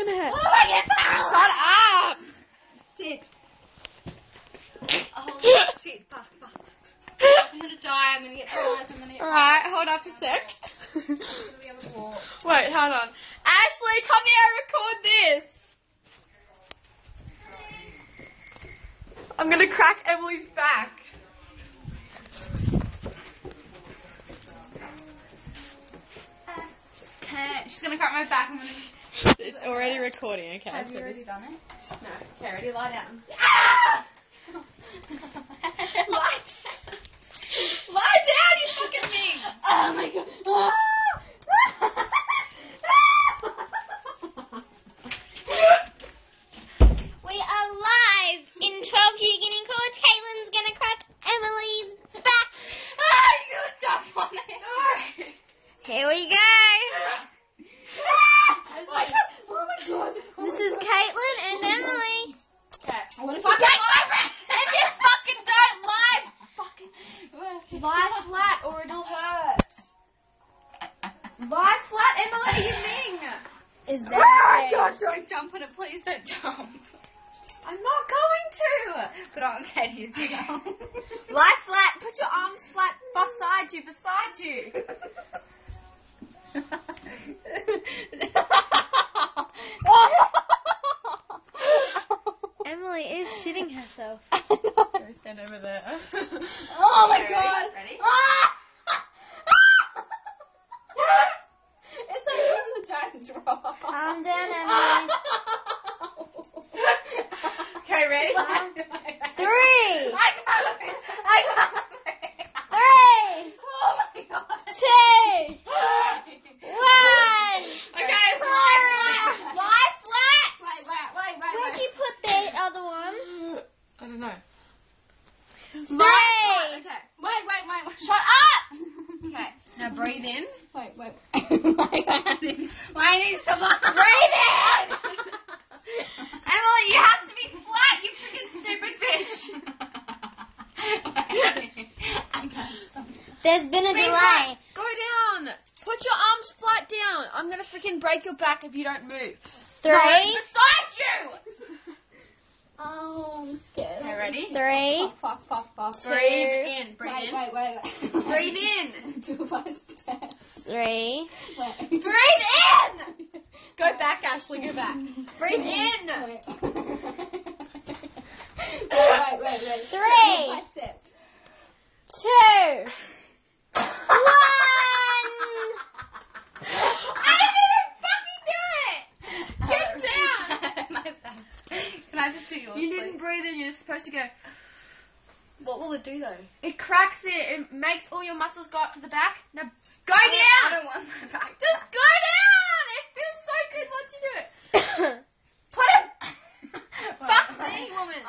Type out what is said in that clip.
minute. Oh my God. Shut up. Shit. Oh shit. Fuck. I'm gonna die. I'm gonna get paralyzed. I'm gonna get Alright, hold up a sec. I'm gonna be able to walk. Wait, hold on. Ashley, come here and record this. I'm gonna crack Emily's back. Okay, she's gonna crack my back. I'm gonna. It's already recording, okay? Have you already done it? No. Okay, ready? Lie down. Ah! Lie down, you fucking thing! Oh my God. We are live in 12 You Getting Caught. Caitlin's gonna crack Emily's back. Ah, you're gonna jump on it. Here we go. Oh my God. This is Caitlin and Emily. Okay. What if Fucking you if you fucking don't lie flat or it'll hurt. Lie flat, Emily, you mean? Is that Oh okay? God, don't jump on it, please don't jump. I'm not going to. But on Katie, you know. Lie flat. Put your arms flat beside you. Emily is shitting herself. Go stand over there. Oh my Okay, God. Ready? Ah! It's like the giant's rock. Calm down, Emily. Okay, ready? 3, I got it. 3, Oh my God. 2, 1. Okay, lie flat. Wait. Where'd you put the other one? I don't know. 3. Okay. Wait. Shut up. Okay. Now breathe in. Wait. Why I need some Breathe in. Emily, you have to be flat. You freaking stupid bitch. There's been a Be delay. flat. Go down. Put your arms flat down. I'm gonna freaking break your back if you don't move. 3, No, beside you. Oh, I'm scared. Okay, ready? 3, Fuck. Breathe in. Breathe in. Wait. Breathe in. Do my steps. 3. Wait. Breathe in. Go back, Ashley. Go back. Breathe in. Wait. 3, My steps. 2, 1. I didn't even fucking do it. Get down. My back. Can I just do yours? You please? didn't breathe in. You're supposed to go. What will it do though? It cracks it. It makes all your muscles go up to the back. Now go I down. don't want my back. Just go down. It feels so good once you do it. Put it. Fuck me, woman.